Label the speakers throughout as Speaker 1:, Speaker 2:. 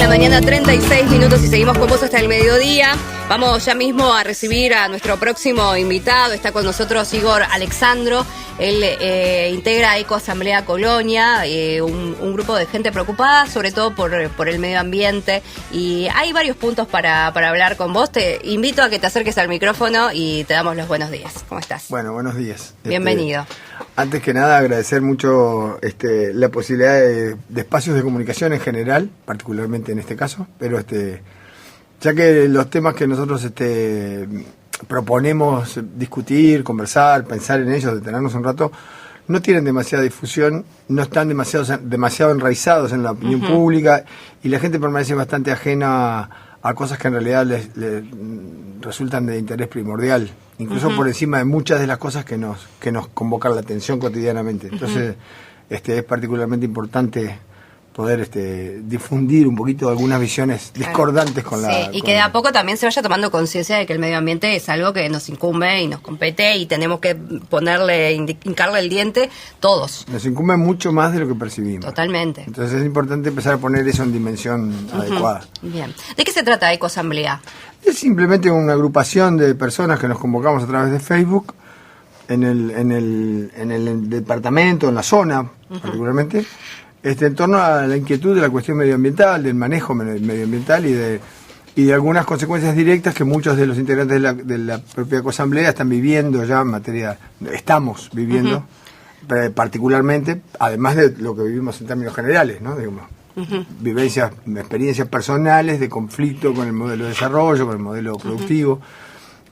Speaker 1: mañana, 36 minutos, y seguimos con vos hasta el mediodía. Vamos ya mismo a recibir a nuestro próximo invitado. Está con nosotros Igor Alexandro. Él integra Ecoasamblea Colonia, un grupo de gente preocupada sobre todo por el medio ambiente, y hay varios puntos para hablar con vos. Te invito a que te acerques al micrófono y te damos los buenos días. ¿Cómo estás?
Speaker 2: Bueno, buenos días.
Speaker 1: Bienvenido.
Speaker 2: Antes que nada, agradecer mucho la posibilidad de espacios de comunicación en general, particularmente en este caso, pero ya que los temas que nosotros proponemos discutir, conversar, pensar en ellos, detenernos un rato, no tienen demasiada difusión, no están demasiado enraizados en la opinión pública, y la gente permanece bastante ajena a cosas que en realidad les resultan de interés primordial, incluso por encima de muchas de las cosas que nos convocan la atención cotidianamente. Entonces, es particularmente importante poder difundir un poquito algunas visiones discordantes con la...
Speaker 1: Sí, y que de a poco también se vaya tomando conciencia de que el medio ambiente es algo que nos incumbe y nos compete, y tenemos que hincarle el diente todos.
Speaker 2: Nos incumbe mucho más de lo que percibimos.
Speaker 1: Totalmente.
Speaker 2: Entonces es importante empezar a poner eso en dimensión adecuada.
Speaker 1: Bien. ¿De qué se trata Ecoasamblea?
Speaker 2: Es simplemente una agrupación de personas que nos convocamos a través de Facebook en el departamento, en la zona particularmente, en torno a la inquietud de la cuestión medioambiental, del manejo medioambiental y de algunas consecuencias directas que muchos de los integrantes de la propia Ecoasamblea están viviendo ya en materia, estamos viviendo particularmente, además de lo que vivimos en términos generales, ¿no? Digamos, vivencias, experiencias personales de conflicto con el modelo de desarrollo, con el modelo productivo,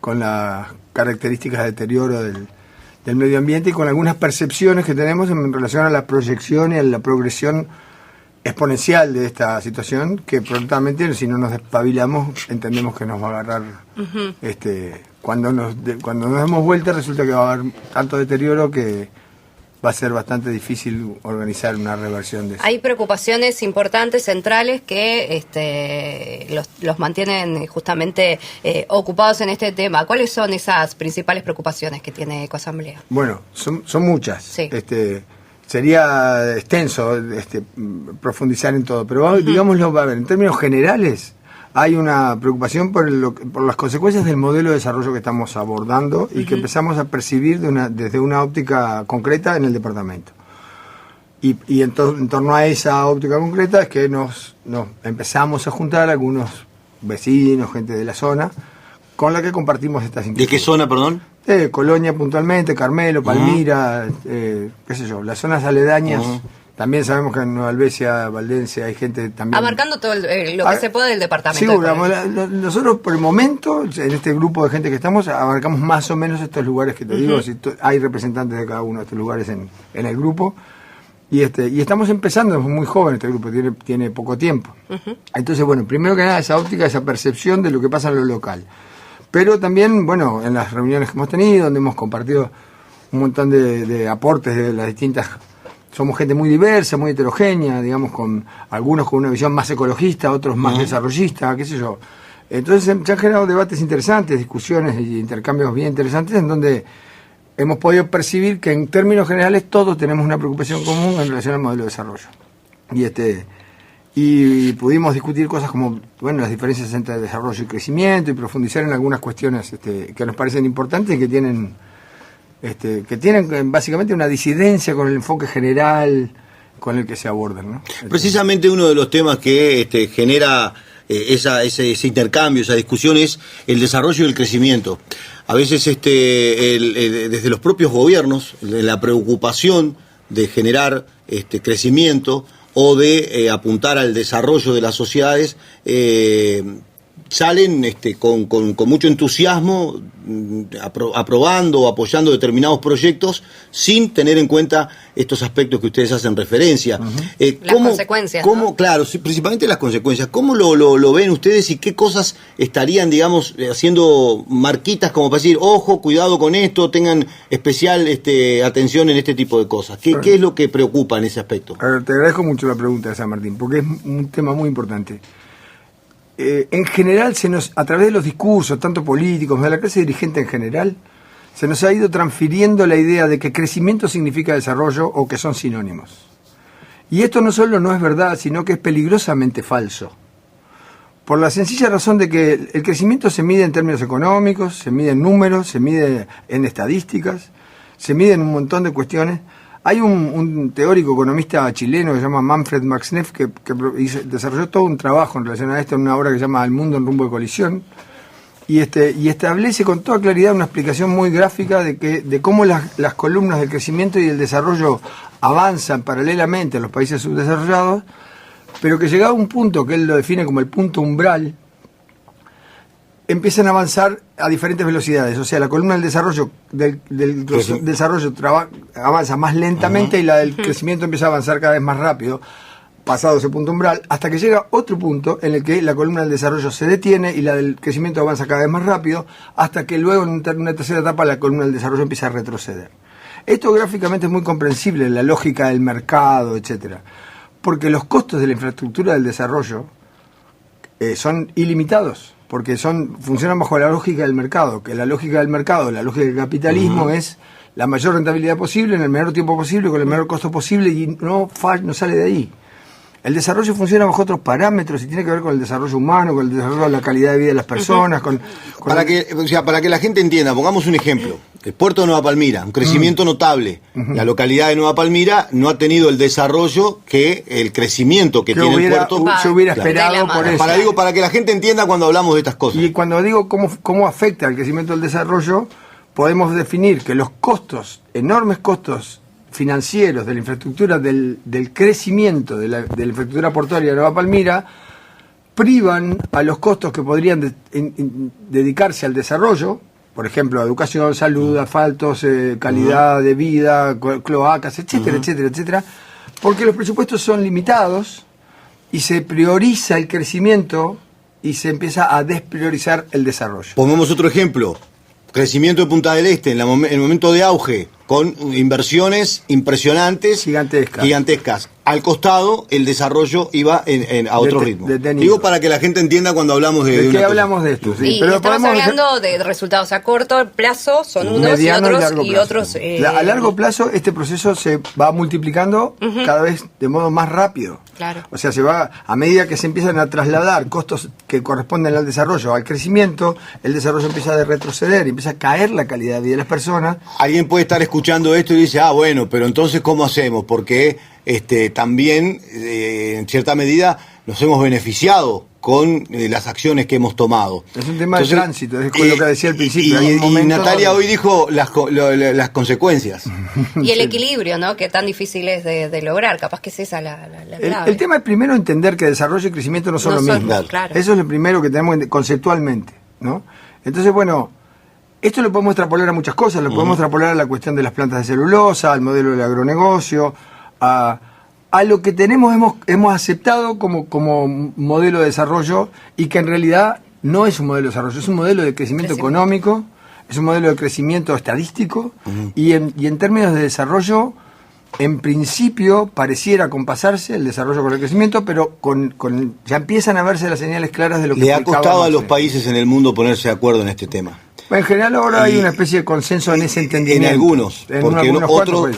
Speaker 2: con las características de deterioro del medio ambiente, y con algunas percepciones que tenemos en relación a la proyección y a la progresión exponencial de esta situación, que prontamente, si no nos despabilamos, entendemos que nos va a agarrar cuando nos demos vuelta. Resulta que va a haber tanto deterioro que va a ser bastante difícil organizar una reversión de eso.
Speaker 1: Hay preocupaciones importantes, centrales, que los mantienen justamente ocupados en este tema. ¿Cuáles son esas principales preocupaciones que tiene Ecoasamblea?
Speaker 2: Bueno, son muchas.
Speaker 1: Sí.
Speaker 2: Sería extenso profundizar en todo, pero digámoslo, en términos generales, hay una preocupación por las consecuencias del modelo de desarrollo que estamos abordando y que empezamos a percibir desde una óptica concreta en el departamento. Y en torno a esa óptica concreta es que nos empezamos a juntar algunos vecinos, gente de la zona, con la que compartimos estas inquietudes.
Speaker 3: ¿De qué zona, perdón?
Speaker 2: Colonia puntualmente, Carmelo, Palmira, qué sé yo, las zonas aledañas. También sabemos que en Nueva Albesia, Valdencia, hay gente también... Abarcando
Speaker 1: todo lo que se puede del departamento.
Speaker 2: Sí, nosotros por el momento, en este grupo de gente que estamos, abarcamos más o menos estos lugares que te digo. Hay representantes de cada uno de estos lugares en el grupo. Y estamos empezando, es muy joven este grupo, tiene poco tiempo. Entonces, bueno, primero que nada, esa óptica, esa percepción de lo que pasa en lo local. Pero también, bueno, en las reuniones que hemos tenido, donde hemos compartido un montón de aportes de las distintas... Somos gente muy diversa, muy heterogénea, digamos, con algunos con una visión más ecologista, otros más desarrollista, qué sé yo. Entonces se han generado debates interesantes, discusiones y intercambios bien interesantes, en donde hemos podido percibir que en términos generales todos tenemos una preocupación común en relación al modelo de desarrollo. Y pudimos discutir cosas como, bueno, las diferencias entre desarrollo y crecimiento, y profundizar en algunas cuestiones que nos parecen importantes y que tienen básicamente una disidencia con el enfoque general con el que se abordan, ¿no?
Speaker 3: Precisamente uno de los temas que genera ese intercambio, esa discusión, es el desarrollo y el crecimiento. A veces desde los propios gobiernos, la preocupación de generar crecimiento o de apuntar al desarrollo de las sociedades, salen con mucho entusiasmo, aprobando o apoyando determinados proyectos sin tener en cuenta estos aspectos que ustedes hacen referencia.
Speaker 1: Las consecuencias, ¿no?
Speaker 3: Claro, sí, principalmente las consecuencias. ¿Cómo lo ven ustedes y qué cosas estarían, digamos, haciendo marquitas como para decir, ojo, cuidado con esto, tengan especial atención en este tipo de cosas? ¿Qué es lo que preocupa en ese aspecto?
Speaker 2: A ver, te agradezco mucho la pregunta de San Martín, porque es un tema muy importante. En general, a través de los discursos, tanto políticos, de la clase dirigente en general, se nos ha ido transfiriendo la idea de que crecimiento significa desarrollo o que son sinónimos. Y esto no solo no es verdad, sino que es peligrosamente falso. Por la sencilla razón de que el crecimiento se mide en términos económicos, se mide en números, se mide en estadísticas, se mide en un montón de cuestiones. Hay un teórico economista chileno que se llama Manfred Max Neff que desarrolló todo un trabajo en relación a esto en una obra que se llama El mundo en rumbo de colisión y establece con toda claridad una explicación muy gráfica de cómo las columnas del crecimiento y el desarrollo avanzan paralelamente en los países subdesarrollados, pero que llegado a un punto que él lo define como el punto umbral, empiezan a avanzar a diferentes velocidades. O sea, la columna del desarrollo avanza más lentamente y la del crecimiento empieza a avanzar cada vez más rápido, pasado ese punto umbral, hasta que llega otro punto en el que la columna del desarrollo se detiene y la del crecimiento avanza cada vez más rápido, hasta que luego en una tercera etapa la columna del desarrollo empieza a retroceder. Esto gráficamente es muy comprensible, la lógica del mercado, etcétera, porque los costos de la infraestructura del desarrollo son ilimitados, porque funcionan bajo la lógica del mercado, que la lógica del mercado, la lógica del capitalismo es la mayor rentabilidad posible en el menor tiempo posible, con el menor costo posible, y no sale de ahí. El desarrollo funciona bajo otros parámetros y tiene que ver con el desarrollo humano, con el desarrollo de la calidad de vida de las personas.
Speaker 3: Para que la gente entienda, pongamos un ejemplo. El puerto de Nueva Palmira, un crecimiento notable. La localidad de Nueva Palmira no ha tenido el desarrollo que el crecimiento que tiene el puerto.
Speaker 2: Se hubiera esperado por eso.
Speaker 3: Para que la gente entienda cuando hablamos de estas cosas.
Speaker 2: Y cuando digo cómo afecta el crecimiento del desarrollo, podemos definir que los costos, enormes costos financieros de la infraestructura del crecimiento de la infraestructura portuaria de Nueva Palmira privan a los costos que podrían dedicarse al desarrollo, por ejemplo, educación, salud, asfaltos, calidad de vida, cloacas, etcétera, etcétera, etcétera, porque los presupuestos son limitados y se prioriza el crecimiento y se empieza a despriorizar el desarrollo.
Speaker 3: Pongamos otro ejemplo. Crecimiento de Punta del Este en el momento de auge, con inversiones impresionantes, gigantescas. Al costado, el desarrollo iba a otro ritmo. Digo para que la gente entienda cuando hablamos de
Speaker 2: qué hablamos de esto.
Speaker 1: Sí, pero estamos hablando de resultados a corto plazo, son unos mediano y otros.
Speaker 2: A largo plazo, este proceso se va multiplicando cada vez de modo más rápido.
Speaker 1: Claro.
Speaker 2: O sea, a medida que se empiezan a trasladar costos que corresponden al desarrollo, al crecimiento, el desarrollo empieza a retroceder, empieza a caer la calidad de vida de las personas.
Speaker 3: Alguien puede estar escuchando esto y dice, bueno, pero entonces ¿cómo hacemos? Porque también, en cierta medida, nos hemos beneficiado con las acciones que hemos tomado.
Speaker 2: Es un tema de tránsito, es con lo que decía al principio.
Speaker 3: Y Natalia hoy dijo las consecuencias.
Speaker 1: Y el equilibrio, ¿no? Que tan difícil es de lograr, capaz que es esa la clave.
Speaker 2: El tema es primero entender que desarrollo y crecimiento no son lo mismo.
Speaker 1: Claro.
Speaker 2: Eso es lo primero que tenemos conceptualmente, ¿no? Entonces, bueno, esto lo podemos extrapolar a muchas cosas, lo podemos extrapolar a la cuestión de las plantas de celulosa, al modelo del agronegocio, a lo que hemos aceptado como modelo de desarrollo y que en realidad no es un modelo de desarrollo, es un modelo de crecimiento económico, es un modelo de crecimiento estadístico y en términos de desarrollo, en principio pareciera compasarse el desarrollo con el crecimiento, pero ya empiezan a verse las señales claras de lo que
Speaker 3: le ha costado a los países en el mundo ponerse de acuerdo en este tema.
Speaker 2: En general ahora hay una especie de consenso en ese entendimiento.
Speaker 3: En algunos, porque en otros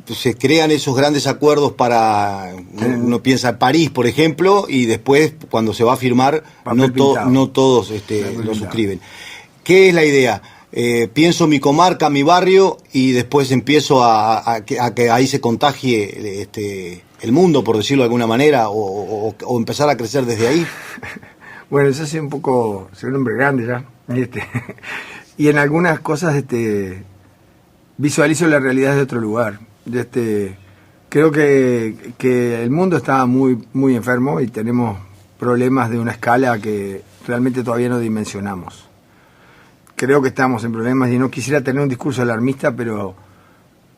Speaker 3: se crean esos grandes acuerdos para, uno piensa en París, por ejemplo, y después cuando se va a firmar no todos lo suscriben. ¿Qué es la idea? Pienso mi comarca, mi barrio, y después empiezo a que ahí se contagie el mundo, por decirlo de alguna manera, o empezar a crecer desde ahí.
Speaker 2: Bueno, eso sí un poco, soy un hombre grande ya, y en algunas cosas visualizo la realidad de otro lugar. Creo que el mundo está muy, muy enfermo y tenemos problemas de una escala que realmente todavía no dimensionamos. Creo que estamos en problemas y no quisiera tener un discurso alarmista, pero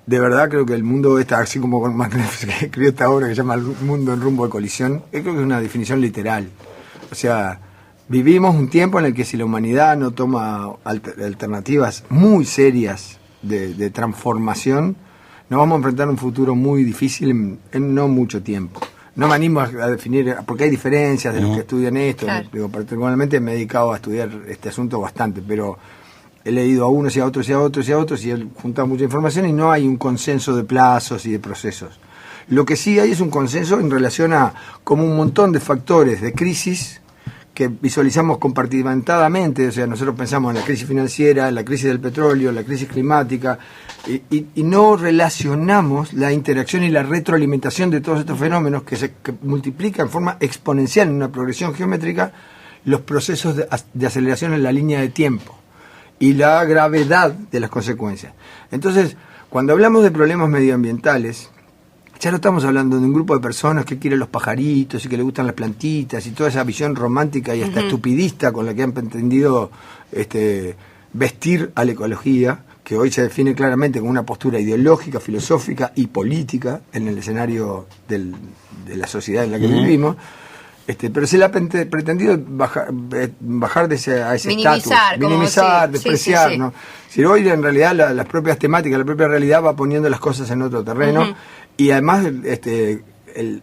Speaker 2: de verdad creo que el mundo está, así como con Magnus, que escribió esta obra que se llama El mundo en rumbo de colisión, creo que es una definición literal. O sea, vivimos un tiempo en el que si la humanidad no toma alternativas muy serias de transformación, nos vamos a enfrentar a un futuro muy difícil en no mucho tiempo. No me animo a definir, porque hay diferencias de los que estudian esto. Claro. Digo, particularmente me he dedicado a estudiar este asunto bastante, pero he leído a unos y a otros y a otros y a otros y he juntado mucha información y no hay un consenso de plazos y de procesos. Lo que sí hay es un consenso en relación a como un montón de factores de crisis que visualizamos compartimentadamente, o sea, nosotros pensamos en la crisis financiera, en la crisis del petróleo, en la crisis climática, y no relacionamos la interacción y la retroalimentación de todos estos fenómenos que multiplican en forma exponencial en una progresión geométrica los procesos de aceleración en la línea de tiempo y la gravedad de las consecuencias. Entonces, cuando hablamos de problemas medioambientales, ya no estamos hablando de un grupo de personas que quieren los pajaritos y que le gustan las plantitas y toda esa visión romántica y hasta estupidista con la que han pretendido vestir a la ecología, que hoy se define claramente como una postura ideológica, filosófica y política en el escenario de la sociedad en la que vivimos. Pero se le ha pretendido bajar a ese estatus, minimizar, despreciar, ¿no? Si hoy en realidad las propias temáticas, la propia realidad va poniendo las cosas en otro terreno, y además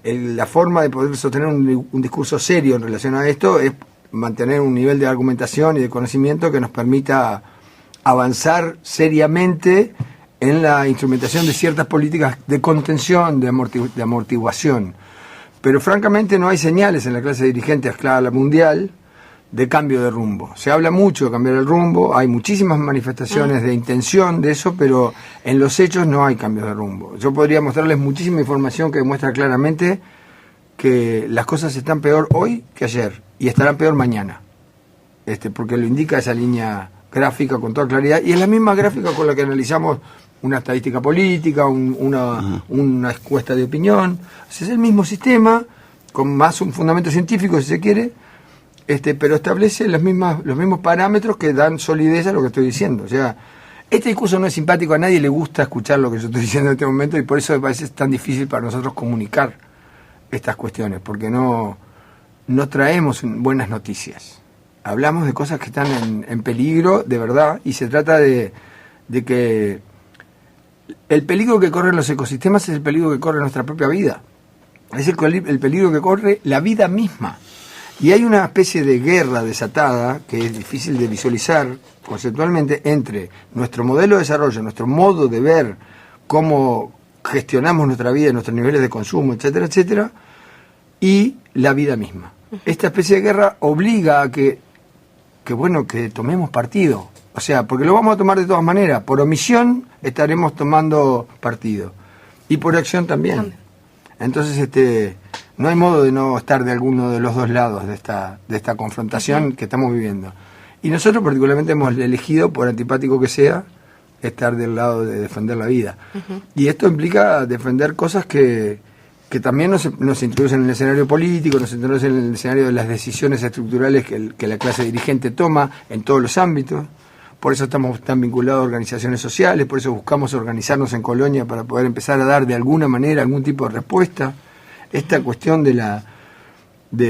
Speaker 2: la forma de poder sostener un discurso serio en relación a esto es mantener un nivel de argumentación y de conocimiento que nos permita avanzar seriamente en la instrumentación de ciertas políticas de contención, de amortiguación. Pero francamente no hay señales en la clase dirigente a escala mundial de cambio de rumbo. Se habla mucho de cambiar el rumbo, hay muchísimas manifestaciones de intención de eso, pero en los hechos no hay cambios de rumbo. Yo podría mostrarles muchísima información que demuestra claramente que las cosas están peor hoy que ayer y estarán peor mañana, porque lo indica esa línea gráfica con toda claridad, y es la misma gráfica con la que analizamos una estadística política, una encuesta de opinión. Es el mismo sistema, con más un fundamento científico si se quiere, pero establece los mismos parámetros que dan solidez a lo que estoy diciendo. O sea, este discurso no es simpático, a nadie le gusta escuchar lo que yo estoy diciendo en este momento, y por eso me parece tan difícil para nosotros comunicar estas cuestiones, porque no traemos buenas noticias. Hablamos de cosas que están en peligro de verdad, y se trata de que el peligro que corren los ecosistemas es el peligro que corre nuestra propia vida. Es el peligro que corre la vida misma. Y hay una especie de guerra desatada que es difícil de visualizar conceptualmente entre nuestro modelo de desarrollo, nuestro modo de ver cómo gestionamos nuestra vida, nuestros niveles de consumo, etcétera, etcétera, y la vida misma. Esta especie de guerra obliga a que tomemos partido. O sea, porque lo vamos a tomar de todas maneras. Por omisión estaremos tomando partido. Y por acción también. Entonces, no hay modo de no estar de alguno de los dos lados de esta confrontación que estamos viviendo. Y nosotros particularmente hemos elegido, por antipático que sea, estar del lado de defender la vida. Y esto implica defender cosas que también nos introducen en el escenario político, nos introducen en el escenario de las decisiones estructurales que la clase dirigente toma en todos los ámbitos. Por eso estamos tan vinculados a organizaciones sociales, por eso buscamos organizarnos en Colonia para poder empezar a dar de alguna manera algún tipo de respuesta. Esta cuestión de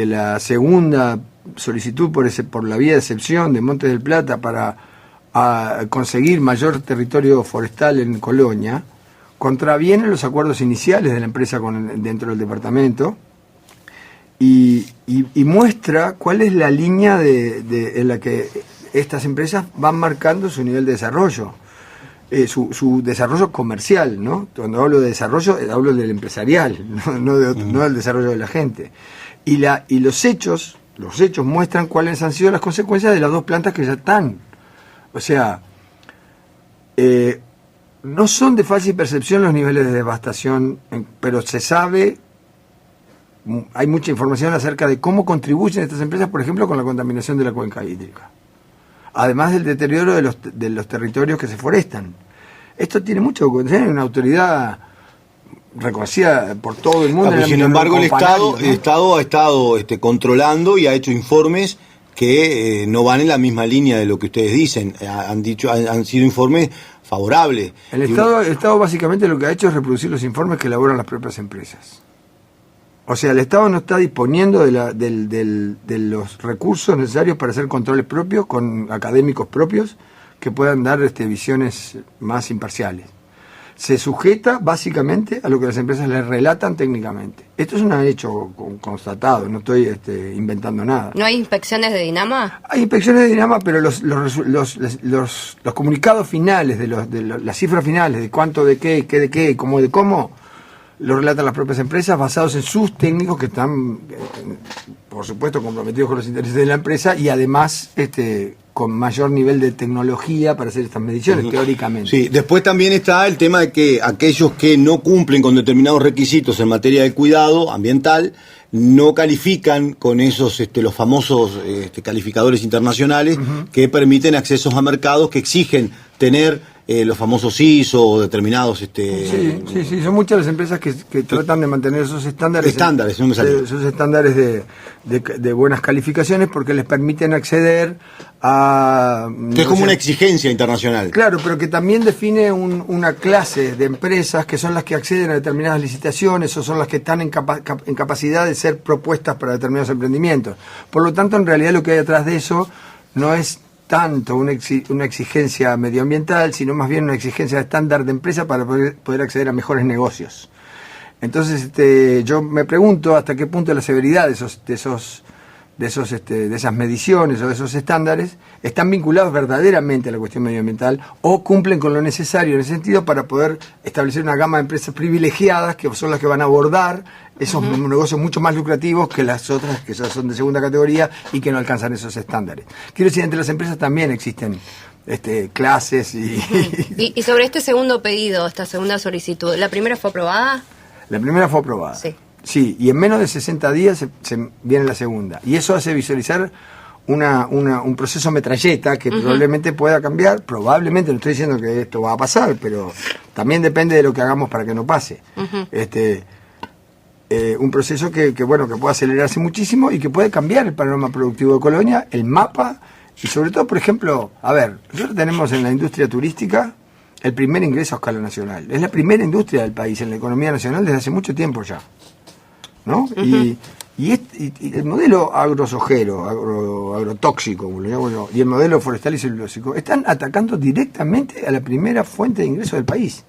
Speaker 2: la segunda solicitud por la vía de excepción de Montes del Plata para conseguir mayor territorio forestal en Colonia, contraviene los acuerdos iniciales de la empresa dentro del departamento y muestra cuál es la línea en la que estas empresas van marcando su nivel de desarrollo, su desarrollo comercial, ¿no? Cuando hablo de desarrollo, hablo del empresarial, no del desarrollo de la gente. Y los hechos muestran cuáles han sido las consecuencias de las dos plantas que ya están. O sea, no son de fácil percepción los niveles de devastación, pero se sabe, hay mucha información acerca de cómo contribuyen estas empresas, por ejemplo, con la contaminación de la cuenca hídrica. Además del deterioro de los territorios que se forestan. Esto tiene mucho que ver, una autoridad reconocida por todo el mundo.
Speaker 3: Sin embargo, el Estado ha estado controlando y ha hecho informes que no van en la misma línea de lo que ustedes dicen. Han sido informes favorables.
Speaker 2: El Estado básicamente lo que ha hecho es reproducir los informes que elaboran las propias empresas. O sea, el Estado no está disponiendo de los recursos necesarios para hacer controles propios, con académicos propios, que puedan dar visiones más imparciales. Se sujeta básicamente a lo que las empresas le relatan técnicamente. Esto es un hecho constatado, no estoy inventando nada.
Speaker 1: ¿No hay inspecciones de Dinama?
Speaker 2: Hay inspecciones de Dinama, pero los comunicados finales, las cifras finales de cuánto de qué, de qué, cómo, lo relatan las propias empresas basados en sus técnicos que están, por supuesto, comprometidos con los intereses de la empresa y además con mayor nivel de tecnología para hacer estas mediciones, teóricamente.
Speaker 3: Sí, después también está el tema de que aquellos que no cumplen con determinados requisitos en materia de cuidado ambiental no califican con esos los famosos calificadores internacionales que permiten accesos a mercados que exigen tener los famosos ISO o determinados
Speaker 2: sí, son muchas las empresas que tratan de mantener esos estándares,
Speaker 3: no me salió.
Speaker 2: esos estándares de buenas calificaciones porque les permiten acceder a...
Speaker 3: Que es como una exigencia internacional.
Speaker 2: Claro, pero que también define una clase de empresas que son las que acceden a determinadas licitaciones o son las que están en capacidad de ser propuestas para determinados emprendimientos. Por lo tanto, en realidad lo que hay atrás de eso no es tanto una exigencia medioambiental, sino más bien una exigencia de estándar de empresa para poder acceder a mejores negocios. Entonces, yo me pregunto hasta qué punto la severidad de esas mediciones o de esos estándares están vinculados verdaderamente a la cuestión medioambiental o cumplen con lo necesario en ese sentido para poder establecer una gama de empresas privilegiadas que son las que van a abordar esos negocios mucho más lucrativos que las otras que ya son de segunda categoría y que no alcanzan esos estándares. Quiero decir, entre las empresas también existen clases
Speaker 1: y sobre este segundo pedido, esta segunda solicitud, ¿la primera fue aprobada?
Speaker 2: La primera fue aprobada.
Speaker 1: Sí.
Speaker 2: Sí, y en menos de 60 días se viene la segunda. Y eso hace visualizar un proceso metralleta que probablemente pueda cambiar. Probablemente, no estoy diciendo que esto va a pasar, pero también depende de lo que hagamos para que no pase. Un proceso que pueda acelerarse muchísimo y que puede cambiar el panorama productivo de Colonia, el mapa, y sobre todo, por ejemplo, nosotros tenemos en la industria turística el primer ingreso a escala nacional. Es la primera industria del país en la economía nacional desde hace mucho tiempo ya, ¿no? Y el modelo agrosojero, agrotóxico, como lo llamo yo, y el modelo forestal y celulósico están atacando directamente a la primera fuente de ingreso del país.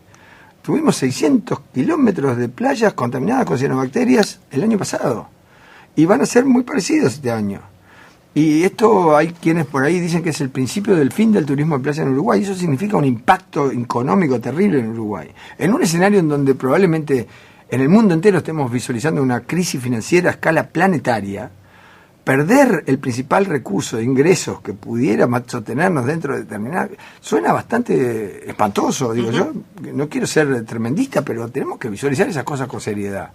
Speaker 2: Tuvimos 600 kilómetros de playas contaminadas con cianobacterias el año pasado y van a ser muy parecidos este año. Y esto hay quienes por ahí dicen que es el principio del fin del turismo de playa en Uruguay. Eso significa un impacto económico terrible en Uruguay. En un escenario en donde probablemente en el mundo entero estemos visualizando una crisis financiera a escala planetaria, perder el principal recurso de ingresos que pudiera sostenernos dentro de determinada... Suena bastante espantoso, digo yo. No quiero ser tremendista, pero tenemos que visualizar esas cosas con seriedad.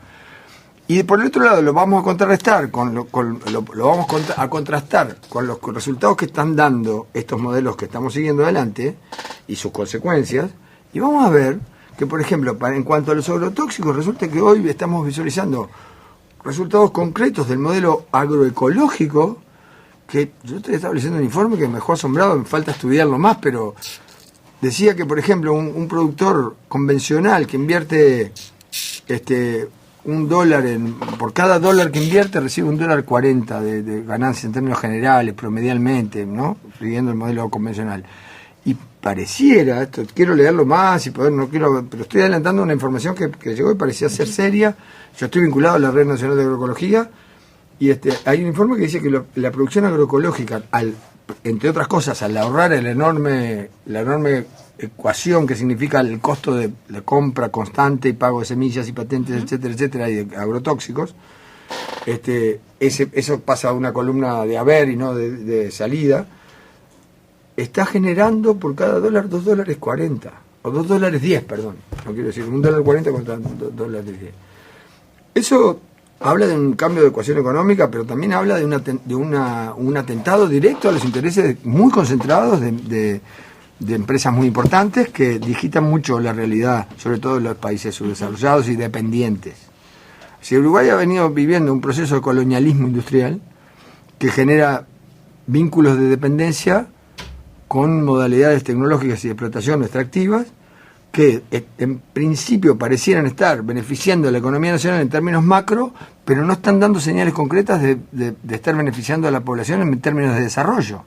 Speaker 2: Y por el otro lado lo vamos a contrarrestar lo vamos a contrastar con los resultados que están dando estos modelos que estamos siguiendo adelante y sus consecuencias, y vamos a ver que, por ejemplo, en cuanto a los agrotóxicos, resulta que hoy estamos visualizando resultados concretos del modelo agroecológico, que yo estoy estableciendo un informe que me dejó asombrado, me falta estudiarlo más, pero decía que, por ejemplo, un productor convencional que invierte $1 por cada dólar que invierte recibe $1.40 de ganancia en términos generales, promedialmente, ¿no? Siguiendo el modelo convencional. Y pareciera, esto quiero leerlo más y poder, no quiero, pero estoy adelantando una información que llegó y parecía ser seria. Yo estoy vinculado a la Red Nacional de Agroecología y hay un informe que dice que la producción agroecológica, entre otras cosas, al ahorrar la enorme ecuación que significa el costo de compra constante y pago de semillas y patentes, etcétera, etcétera, y de agrotóxicos, eso pasa a una columna de haber y no de salida, está generando por cada dólar $2.40, o $2.10, perdón, no quiero decir, $1.40 contra $2.10. Eso habla de un cambio de ecuación económica, pero también habla de un atentado directo a los intereses muy concentrados de empresas muy importantes que digitan mucho la realidad, sobre todo en los países subdesarrollados y dependientes. Si Uruguay ha venido viviendo un proceso de colonialismo industrial que genera vínculos de dependencia con modalidades tecnológicas y de explotación extractivas que en principio parecieran estar beneficiando a la economía nacional en términos macro, pero no están dando señales concretas de estar beneficiando a la población en términos de desarrollo.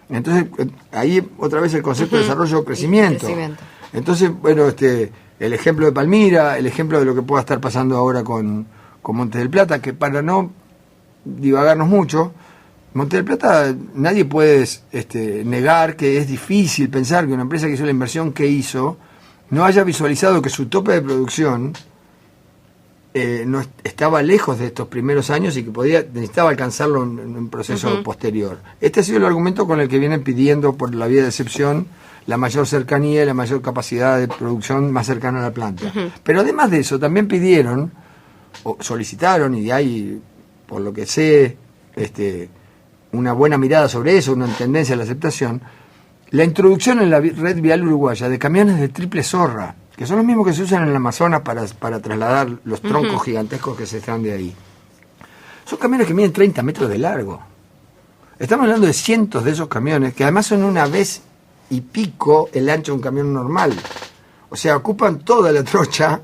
Speaker 2: Entonces, ahí otra vez el concepto de desarrollo o crecimiento. Entonces, bueno, el ejemplo de Palmira, el ejemplo de lo que pueda estar pasando ahora con Montes del Plata, que para no divagarnos mucho, Montes del Plata, nadie puede negar que es difícil pensar que una empresa que hizo la inversión que hizo no haya visualizado que su tope de producción no estaba lejos de estos primeros años y que necesitaba alcanzarlo en un proceso posterior. Este ha sido el argumento con el que vienen pidiendo por la vía de excepción la mayor cercanía y la mayor capacidad de producción más cercana a la planta. Pero además de eso, también pidieron, o solicitaron, y hay, por lo que sé, una buena mirada sobre eso, una tendencia a la aceptación, la introducción en la red vial uruguaya de camiones de triple zorra, que son los mismos que se usan en el Amazonas para trasladar los troncos gigantescos que se extraen de ahí. Son camiones que miden 30 metros de largo. Estamos hablando de cientos de esos camiones, que además son una vez y pico el ancho de un camión normal. O sea, ocupan toda la trocha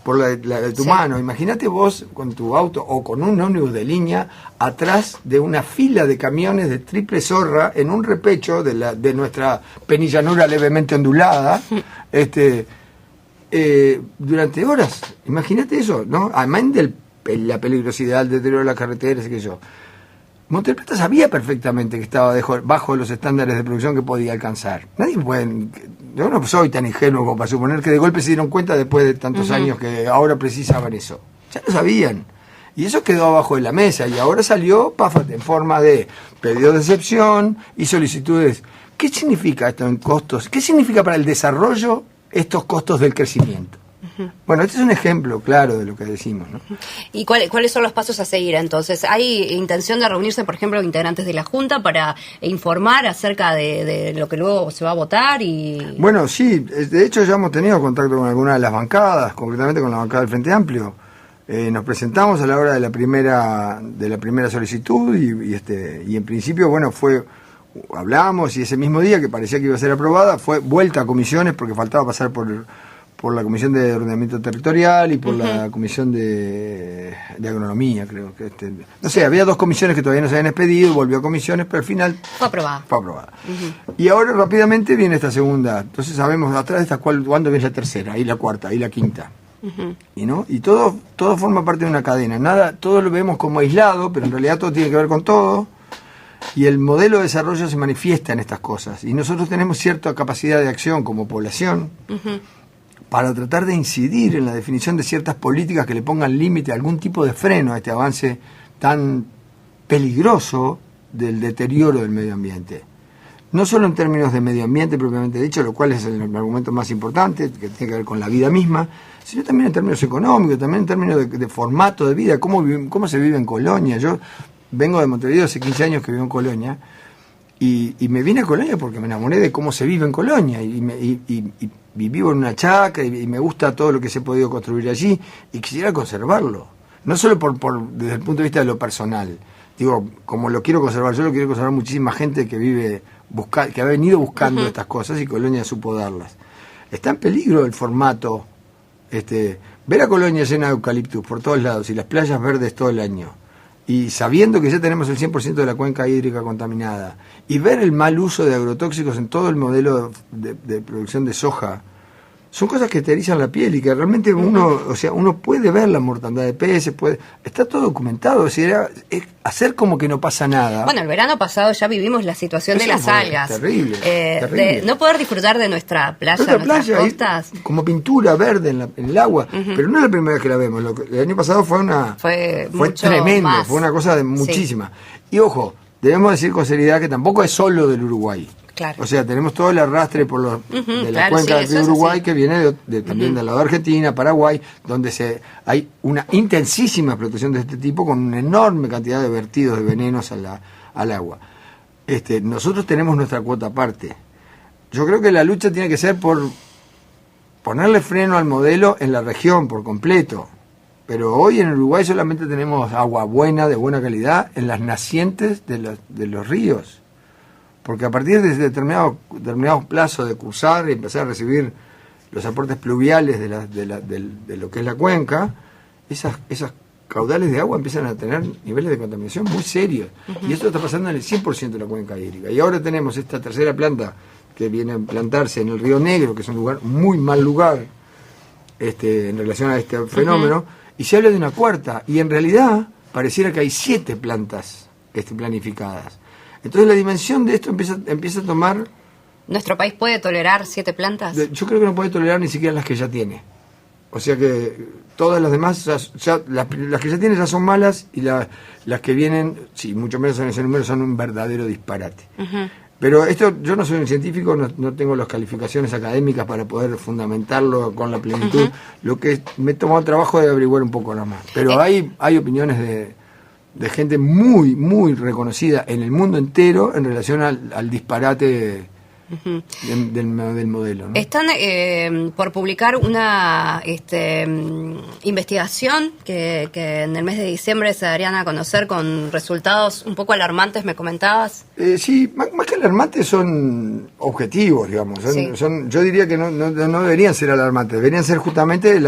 Speaker 2: por la de tu mano. Imagínate vos con tu auto o con un ómnibus de línea atrás de una fila de camiones de triple zorra en un repecho de nuestra penillanura levemente ondulada, durante horas. Imagínate eso, ¿no? Además de la peligrosidad, el deterioro de las carreteras, qué sé yo. Monte del Plata sabía perfectamente que estaba bajo los estándares de producción que podía alcanzar. Nadie puede... Yo no soy tan ingenuo como para suponer que de golpe se dieron cuenta después de tantos años que ahora precisaban eso. Ya lo sabían. Y eso quedó abajo de la mesa y ahora salió, páfate, en forma de pedidos de excepción y solicitudes. ¿Qué significa esto en costos? ¿Qué significa para el desarrollo estos costos del crecimiento? Bueno, este es un ejemplo claro de lo que decimos, ¿no?
Speaker 1: ¿Y cuáles son los pasos a seguir entonces? ¿Hay intención de reunirse, por ejemplo, integrantes de la Junta para informar acerca de lo que luego se va a votar?
Speaker 2: Bueno, sí, de hecho ya hemos tenido contacto con algunas de las bancadas, concretamente con la bancada del Frente Amplio. Nos presentamos a la hora de la primera solicitud y en principio, bueno, hablamos y ese mismo día que parecía que iba a ser aprobada, fue vuelta a comisiones porque faltaba pasar por la Comisión de Ordenamiento Territorial y por la Comisión de Agronomía, creo que no sé, había dos comisiones que todavía no se habían expedido, volvió a comisiones, pero al final
Speaker 1: fue aprobada.
Speaker 2: Y ahora rápidamente viene esta segunda, entonces sabemos atrás de esta cuándo viene la tercera, y la cuarta, y la quinta. Y todo forma parte de una cadena, todo lo vemos como aislado, pero en realidad todo tiene que ver con todo. Y el modelo de desarrollo se manifiesta en estas cosas. Y nosotros tenemos cierta capacidad de acción como población para tratar de incidir en la definición de ciertas políticas que le pongan límite, algún tipo de freno a este avance tan peligroso del deterioro del medio ambiente. No solo en términos de medio ambiente propiamente dicho, lo cual es el argumento más importante, que tiene que ver con la vida misma, sino también en términos económicos, también en términos de formato de vida, cómo se vive en Colonia. Yo vengo de Montevideo, hace 15 años que vivo en Colonia, y me vine a Colonia porque me enamoré de cómo se vive en Colonia, y vivo en una chacra, y me gusta todo lo que se ha podido construir allí, y quisiera conservarlo. No solo desde el punto de vista de lo personal. Digo, como lo quiero conservar, yo lo quiero conservar muchísima gente que que ha venido buscando estas cosas, y Colonia supo darlas. Está en peligro el formato. Ver a Colonia llena de eucaliptus por todos lados y las playas verdes todo el año, y sabiendo que ya tenemos el 100% de la cuenca hídrica contaminada, y ver el mal uso de agrotóxicos en todo el modelo de producción de soja, son cosas que te erizan la piel y que realmente uno puede ver la mortandad de peces, está todo documentado. Es hacer como que no pasa nada.
Speaker 1: Bueno, el verano pasado ya vivimos la situación de las algas.
Speaker 2: Terrible.
Speaker 1: De no poder disfrutar de nuestra playa, nuestras costas.
Speaker 2: Como pintura verde en el agua, pero no es la primera vez que la vemos. El año pasado fue tremendo, más. Fue una cosa muchísima. Sí. Y ojo, debemos decir con seriedad que tampoco es solo del Uruguay.
Speaker 1: Claro.
Speaker 2: O sea, tenemos todo el arrastre de la cuenca del Uruguay, que viene también del lado de Argentina, Paraguay, donde hay una intensísima explotación de este tipo con una enorme cantidad de vertidos de venenos al agua. Nosotros tenemos nuestra cuota aparte. Yo creo que la lucha tiene que ser por ponerle freno al modelo en la región por completo. Pero hoy en Uruguay solamente tenemos agua buena, de buena calidad, en las nacientes de los ríos. Porque a partir de determinados plazos de cursar y empezar a recibir los aportes pluviales de lo que es la cuenca, esas caudales de agua empiezan a tener niveles de contaminación muy serios. Y esto está pasando en el 100% de la cuenca hídrica. Y ahora tenemos esta tercera planta que viene a plantarse en el Río Negro, que es un lugar muy mal lugar en relación a este fenómeno, y se habla de una cuarta. Y en realidad pareciera que hay 7 plantas planificadas. Entonces la dimensión de esto empieza a tomar...
Speaker 1: ¿Nuestro país puede tolerar 7 plantas?
Speaker 2: Yo creo que no puede tolerar ni siquiera las que ya tiene. O sea que todas las demás, las que ya tienen ya son malas, y las que vienen, sí, mucho menos en ese número, son un verdadero disparate. Pero esto, yo no soy un científico, no tengo las calificaciones académicas para poder fundamentarlo con la plenitud. Lo que me he tomado el trabajo de averiguar un poco nada más. Pero hay opiniones de gente muy, muy reconocida en el mundo entero en relación al disparate del modelo, ¿no?
Speaker 1: Están por publicar una investigación que en el mes de diciembre se darían a conocer con resultados un poco alarmantes, me comentabas.
Speaker 2: Sí, más que alarmantes son objetivos, digamos.
Speaker 1: Sí.
Speaker 2: Yo diría que no deberían ser alarmantes, deberían ser justamente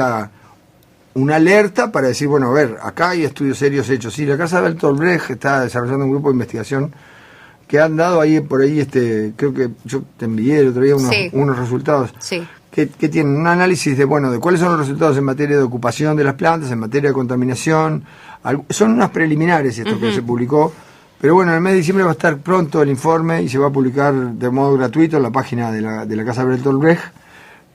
Speaker 2: una alerta para decir, bueno, a ver, acá hay estudios serios hechos. Sí, la Casa Bertolt Brecht está desarrollando un grupo de investigación que han dado ahí por ahí, creo que yo te envié el otro día unos resultados,
Speaker 1: sí,
Speaker 2: que tienen un análisis de cuáles son los resultados en materia de ocupación de las plantas, en materia de contaminación. Son unas preliminares esto que se publicó, pero bueno, en el mes de diciembre va a estar pronto el informe y se va a publicar de modo gratuito en la página de la Casa Bertolt Brecht,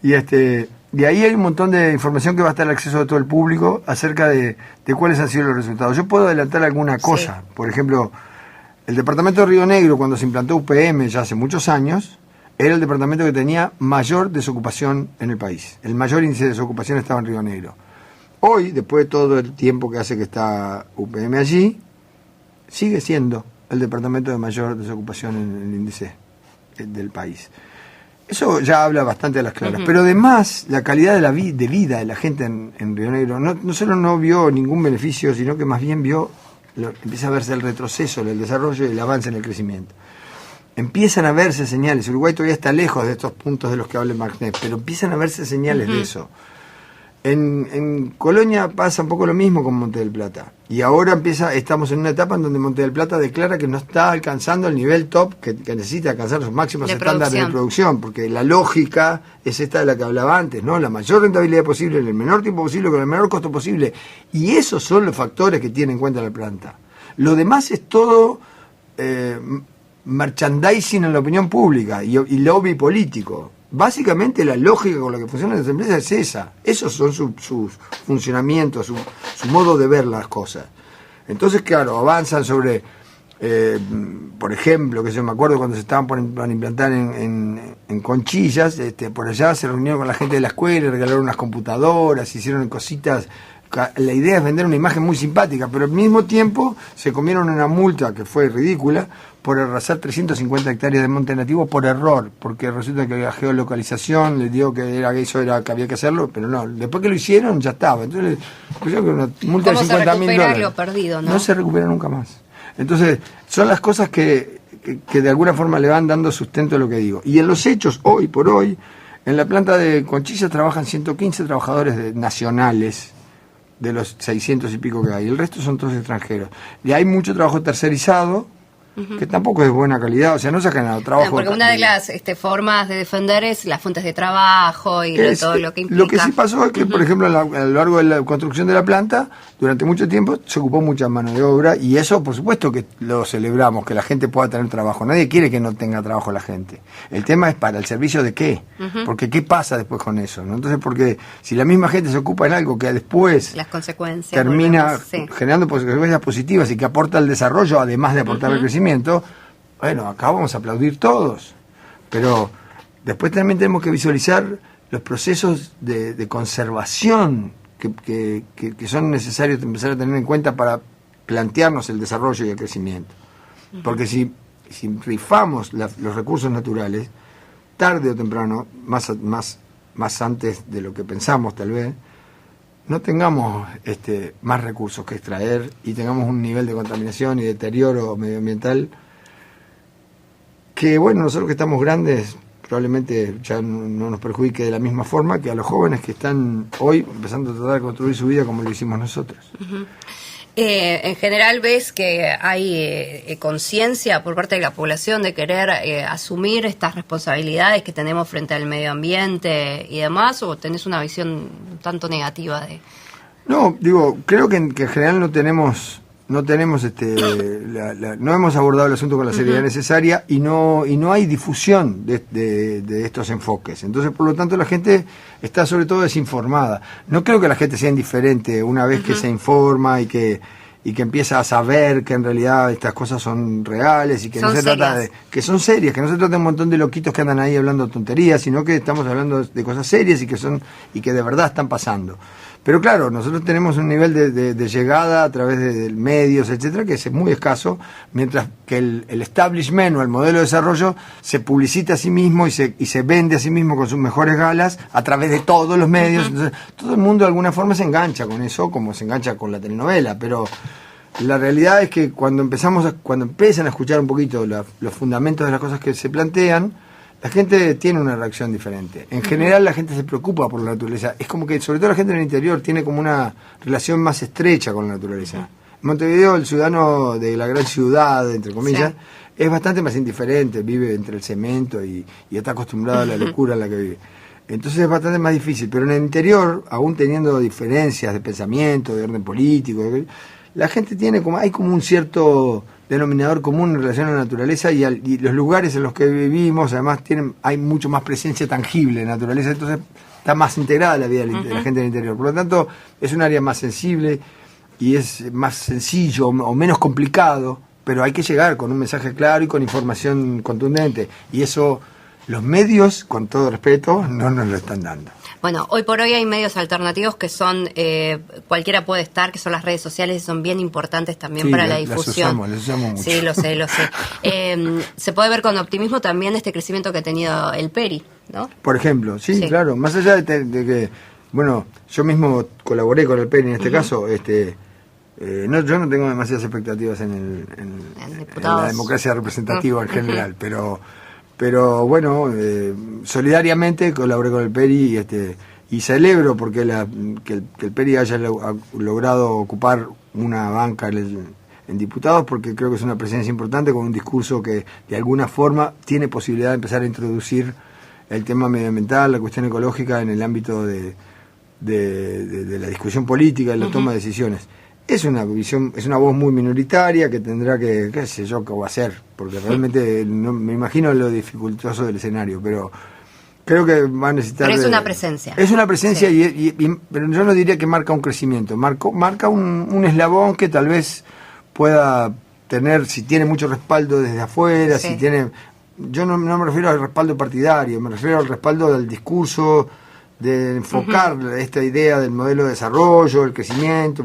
Speaker 2: y ahí hay un montón de información que va a estar al acceso de todo el público acerca de cuáles han sido los resultados. Yo puedo adelantar alguna cosa, por ejemplo, el departamento de Río Negro, cuando se implantó UPM ya hace muchos años, era el departamento que tenía mayor desocupación en el país. El mayor índice de desocupación estaba en Río Negro. Hoy, después de todo el tiempo que hace que está UPM allí, sigue siendo el departamento de mayor desocupación en el índice del país. Eso ya habla bastante a las claras. Pero además, la calidad de vida de la gente en Río Negro no solo no vio ningún beneficio, sino que más bien empieza a verse el retroceso, el desarrollo y el avance en el crecimiento. Empiezan a verse señales. Uruguay todavía está lejos de estos puntos de los que habla Marcnet, pero empiezan a verse señales de eso. En Colonia pasa un poco lo mismo con Monte del Plata. Y ahora estamos en una etapa en donde Monte del Plata declara que no está alcanzando el nivel top que necesita alcanzar los máximos estándares de producción, porque la lógica es esta de la que hablaba antes, ¿no? La mayor rentabilidad posible en el menor tiempo posible, con el menor costo posible. Y esos son los factores que tiene en cuenta la planta. Lo demás es todo merchandising en la opinión pública y lobby político. Básicamente la lógica con la que funcionan las empresas es esa. Esos son sus funcionamientos, su modo de ver las cosas. Entonces, claro, avanzan sobre, por ejemplo, que yo me acuerdo cuando se estaban por implantar en Conchillas, por allá se reunieron con la gente de la escuela, regalaron unas computadoras, hicieron cositas. La idea es vender una imagen muy simpática, pero al mismo tiempo se comieron una multa que fue ridícula por arrasar 350 hectáreas de monte nativo por error, porque resulta que la geolocalización le dio que eso era que había que hacerlo, pero no, después que lo hicieron ya estaba. Entonces, creo que una multa de $50.000
Speaker 1: lo perdido, ¿no?
Speaker 2: No se recupera nunca más. Entonces, son las cosas que de alguna forma le van dando sustento a lo que digo. Y en los hechos, hoy por hoy, en la planta de Conchillas trabajan 115 trabajadores nacionales, de los 600 y pico que hay. El resto son todos extranjeros. Y hay mucho trabajo tercerizado, que tampoco es de buena calidad, o sea, no se ha generado trabajo.
Speaker 1: Porque una de las formas de defender es las fuentes de trabajo y todo lo que implica.
Speaker 2: Lo que sí pasó es que, por ejemplo, a lo largo de la construcción de la planta, durante mucho tiempo se ocupó mucha mano de obra, y eso, por supuesto, que lo celebramos, que la gente pueda tener trabajo. Nadie quiere que no tenga trabajo la gente. El tema es para el servicio de qué, porque qué pasa después con eso, ¿no? Entonces, porque si la misma gente se ocupa en algo que después
Speaker 1: las consecuencias
Speaker 2: termina generando consecuencias positivas y que aporta al desarrollo, además de aportar al crecimiento, bueno, acá vamos a aplaudir todos, pero después también tenemos que visualizar los procesos de conservación que son necesarios empezar a tener en cuenta para plantearnos el desarrollo y el crecimiento. Porque si rifamos los recursos naturales, tarde o temprano, más antes de lo que pensamos tal vez, no tengamos más recursos que extraer y tengamos un nivel de contaminación y deterioro medioambiental que, bueno, nosotros que estamos grandes probablemente ya no nos perjudique de la misma forma que a los jóvenes que están hoy empezando a tratar de construir su vida como lo hicimos nosotros.
Speaker 1: En general, ¿ves que hay conciencia por parte de la población de querer asumir estas responsabilidades que tenemos frente al medio ambiente y demás, o tenés una visión un tanto negativa de...?
Speaker 2: No, digo, creo que en general no tenemos no tenemos no hemos abordado el asunto con la seriedad necesaria y no hay difusión de estos enfoques. Entonces, por lo tanto, la gente está sobre todo desinformada. No creo que la gente sea indiferente una vez que se informa y que empieza a saber que en realidad estas cosas son reales y que no se trata de que son serias, que no se trata de un montón de loquitos que andan ahí hablando tonterías, sino que estamos hablando de cosas serias y que de verdad están pasando. Pero claro, nosotros tenemos un nivel de llegada a través de medios, etcétera, que es muy escaso, mientras que el establishment o el modelo de desarrollo se publicita a sí mismo y se vende a sí mismo con sus mejores galas a través de todos los medios. Entonces, todo el mundo de alguna forma se engancha con eso, como se engancha con la telenovela, pero la realidad es que cuando empiezan a escuchar un poquito los fundamentos de las cosas que se plantean, la gente tiene una reacción diferente. En general la gente se preocupa por la naturaleza. Es como que, sobre todo la gente en el interior, tiene como una relación más estrecha con la naturaleza. En Montevideo, el ciudadano de la gran ciudad, entre comillas, es bastante más indiferente, vive entre el cemento y está acostumbrado a la locura en la que vive. Entonces es bastante más difícil. Pero en el interior, aún teniendo diferencias de pensamiento, de orden político, la gente hay como un cierto denominador común en relación a la naturaleza y los lugares en los que vivimos además hay mucho más presencia tangible de naturaleza, entonces está más integrada la vida de la gente del interior. Por lo tanto, es un área más sensible y es más sencillo o menos complicado, pero hay que llegar con un mensaje claro y con información contundente, y eso los medios, con todo respeto, no nos lo están dando.
Speaker 1: Bueno, hoy por hoy hay medios alternativos que son, cualquiera puede estar, que son las redes sociales, y son bien importantes también para la difusión.
Speaker 2: Las usamos mucho.
Speaker 1: Sí, lo sé. Se puede ver con optimismo también este crecimiento que ha tenido el Peri, ¿no?
Speaker 2: Por ejemplo, sí, claro. Más allá de que, bueno, yo mismo colaboré con el Peri en este caso, yo no tengo demasiadas expectativas en la democracia representativa en general, pero bueno, solidariamente colaboré con el Peri y celebro porque que el Peri haya logrado ocupar una banca en diputados, porque creo que es una presencia importante con un discurso que de alguna forma tiene posibilidad de empezar a introducir el tema medioambiental, la cuestión ecológica en el ámbito de la discusión política y la toma de decisiones. Es una voz muy minoritaria que tendrá que, qué sé yo, qué va a hacer, porque realmente no me imagino lo dificultoso del escenario, pero creo que va a necesitar...
Speaker 1: Pero es una presencia.
Speaker 2: Es una presencia, pero yo no diría que marca un crecimiento, marca un eslabón que tal vez pueda tener, si tiene mucho respaldo desde afuera, si tiene... Yo no me refiero al respaldo partidario, me refiero al respaldo del discurso, de enfocar esta idea del modelo de desarrollo, el crecimiento,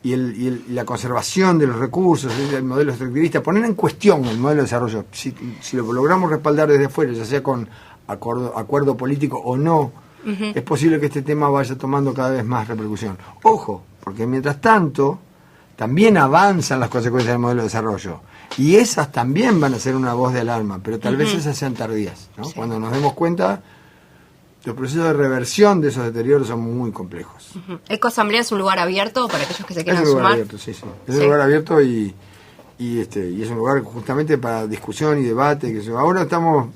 Speaker 2: y la conservación de los recursos, el modelo extractivista, poner en cuestión el modelo de desarrollo. Si lo logramos respaldar desde afuera, ya sea con acuerdo político o no, es posible que este tema vaya tomando cada vez más repercusión. Ojo, porque mientras tanto también avanzan las consecuencias del modelo de desarrollo, y esas también van a ser una voz de alarma, pero tal vez esas sean tardías, ¿no? Sí. Cuando nos demos cuenta, los procesos de reversión de esos deterioros son muy complejos.
Speaker 1: ¿Ecoasamblea es un lugar abierto para aquellos que se quieran sumar?
Speaker 2: Es un lugar abierto, sí. Es un lugar abierto y es un lugar justamente para discusión y debate. Ahora estamos,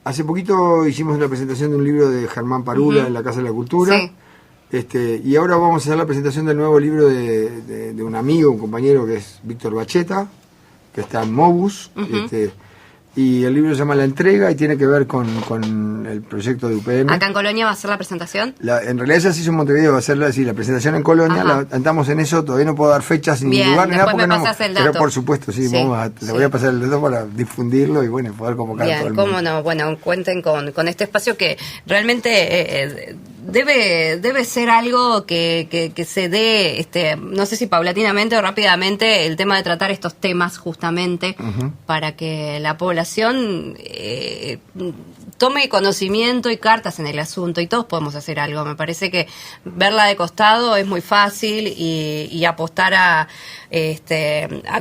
Speaker 2: hace poquito hicimos la presentación de un libro de Germán Parula en la Casa de la Cultura. Sí. Y ahora vamos a hacer la presentación del nuevo libro de un amigo, un compañero que es Víctor Bacheta, que está en Mobus. Y el libro se llama La Entrega y tiene que ver con el proyecto de UPM.
Speaker 1: ¿Acá en Colonia va a ser la presentación?
Speaker 2: En realidad ya se hizo en Montevideo, va a ser la presentación en Colonia. Estamos en eso, todavía no puedo dar fechas ni lugar ni nada.
Speaker 1: Me pasas el dato.
Speaker 2: Pero por supuesto, le voy a pasar el dato para difundirlo y bueno, poder convocar a todo el mundo.
Speaker 1: Cómo no, bueno, cuenten con este espacio que realmente debe ser algo que se dé, no sé si paulatinamente o rápidamente, el tema de tratar estos temas justamente para que la población tome conocimiento y cartas en el asunto, y todos podemos hacer algo. Me parece que verla de costado es muy fácil y apostar a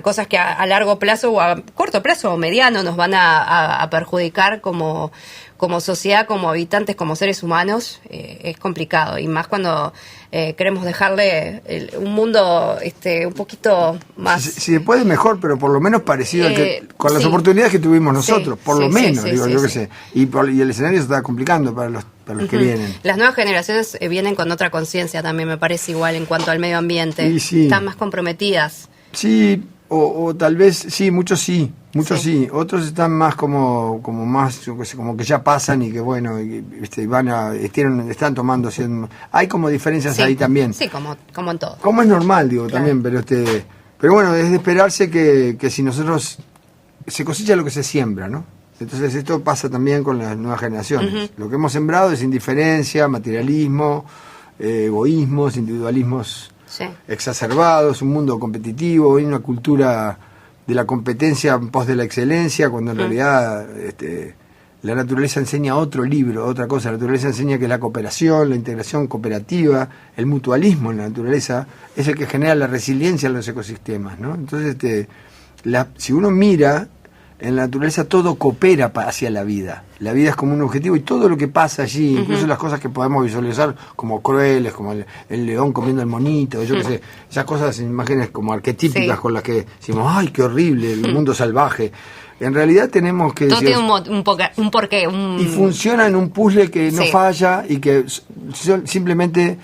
Speaker 1: cosas que a largo plazo o a corto plazo o mediano nos van a perjudicar como como sociedad, como habitantes, como seres humanos, es complicado. Y más cuando queremos dejarle un mundo un poquito más...
Speaker 2: Si se puede mejor, pero por lo menos parecido al con las oportunidades que tuvimos nosotros, por lo menos, yo qué sé. Y el escenario se está complicando para los que vienen.
Speaker 1: Las nuevas generaciones vienen con otra conciencia también, me parece, igual en cuanto al medio ambiente. Están más comprometidas.
Speaker 2: Sí, o tal vez, sí, muchos sí. Otros están más como más, yo qué sé, como que ya pasan y que bueno, están tomando, hay como diferencias ahí también.
Speaker 1: Sí, como en todo.
Speaker 2: Como es normal, digo, claro. También, pero bueno, es de esperarse que si nosotros, se cosecha lo que se siembra, ¿no? Entonces esto pasa también con las nuevas generaciones. Lo que hemos sembrado es indiferencia, materialismo, egoísmos, individualismos exacerbados, un mundo competitivo, hay una cultura de la competencia en pos de la excelencia, cuando en realidad la naturaleza enseña otra cosa. La naturaleza enseña que la cooperación, la integración cooperativa, el mutualismo en la naturaleza es el que genera la resiliencia en los ecosistemas, ¿no? Entonces, si uno mira, en la naturaleza todo coopera hacia la vida. La vida es como un objetivo y todo lo que pasa allí, incluso las cosas que podemos visualizar como crueles, como el león comiendo el monito, yo qué sé, esas cosas, imágenes como arquetípicas con las que decimos, ¡ay, qué horrible, el mundo salvaje! En realidad tenemos que...
Speaker 1: Todo tiene un porqué.
Speaker 2: Y funciona en un puzzle que no falla y que simplemente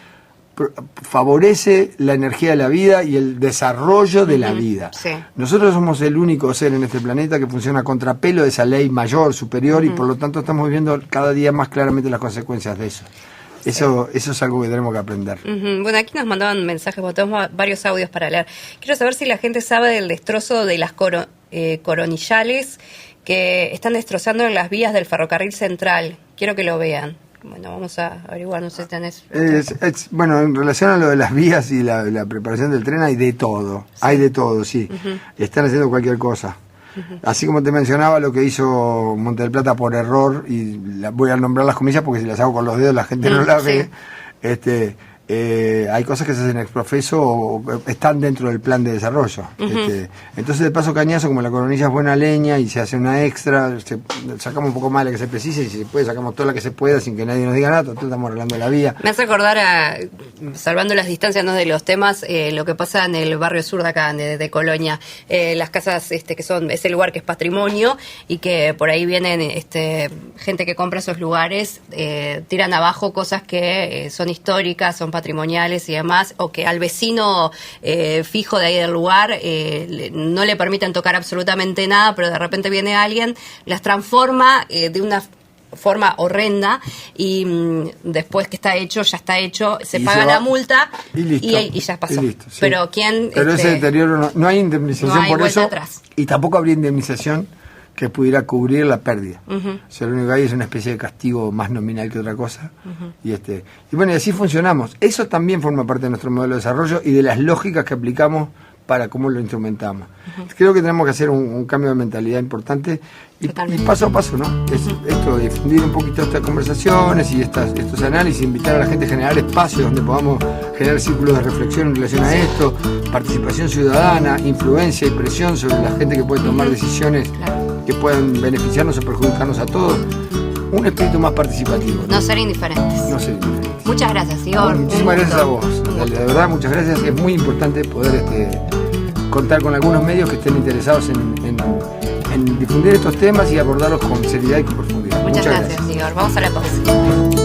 Speaker 2: favorece la energía de la vida y el desarrollo de la vida. Nosotros somos el único ser en este planeta que funciona a contrapelo de esa ley mayor, superior, y por lo tanto estamos viviendo cada día más claramente las consecuencias de eso. Eso es algo que tenemos que aprender.
Speaker 1: Bueno, aquí nos mandaban mensajes, tenemos varios audios para leer. Quiero saber si la gente sabe del destrozo de las coronillales que están destrozando las vías del ferrocarril central. Quiero que lo vean. Bueno, vamos a averiguar, no sé si tenés...
Speaker 2: Bueno, en relación a lo de las vías y la preparación del tren hay de todo, sí. Están haciendo cualquier cosa. Así como te mencionaba lo que hizo Monte del Plata por error, y voy a nombrar las comillas porque si las hago con los dedos la gente no las ve, hay cosas que se hacen ex profeso o están dentro del plan de desarrollo. Entonces, de paso cañazo, como la coronilla es buena leña y se hace una extra, sacamos un poco más de la que se precise y si se puede sacamos toda la que se pueda sin que nadie nos diga nada. Total, estamos arreglando la vía.
Speaker 1: Me hace acordar, salvando las distancias, ¿no?, de los temas, lo que pasa en el barrio sur de acá, de Colonia. Las casas que son ese lugar que es patrimonio y que por ahí vienen gente que compra esos lugares, tiran abajo cosas que son históricas, son patrimoniales y demás, o que al vecino fijo de ahí del lugar no le permiten tocar absolutamente nada, pero de repente viene alguien, las transforma de una forma horrenda y después que está hecho, ya está hecho, se paga la multa y ya pasó.
Speaker 2: Listo, sí.
Speaker 1: Pero
Speaker 2: ese deterioro no hay indemnización, no hay por eso
Speaker 1: atrás.
Speaker 2: Y tampoco habría indemnización que pudiera cubrir la pérdida. O sea, lo único que hay es una especie de castigo más nominal que otra cosa. Y bueno, y así funcionamos. Eso también forma parte de nuestro modelo de desarrollo y de las lógicas que aplicamos para cómo lo instrumentamos. Creo que tenemos que hacer un cambio de mentalidad importante y paso a paso, ¿no? Esto, difundir un poquito estas conversaciones y estos análisis, invitar a la gente a generar espacios donde podamos generar círculos de reflexión en relación a esto, participación ciudadana, influencia y presión sobre la gente que puede tomar decisiones que puedan beneficiarnos o perjudicarnos a todos. Un espíritu más participativo.
Speaker 1: No ser indiferentes. Muchas gracias, Igor.
Speaker 2: Bueno, muchísimas gracias a vos, Natalia. De verdad, muchas gracias. Es muy importante poder contar con algunos medios que estén interesados en difundir estos temas y abordarlos con seriedad y con profundidad.
Speaker 1: Muchas gracias, Igor. Vamos a la pausa.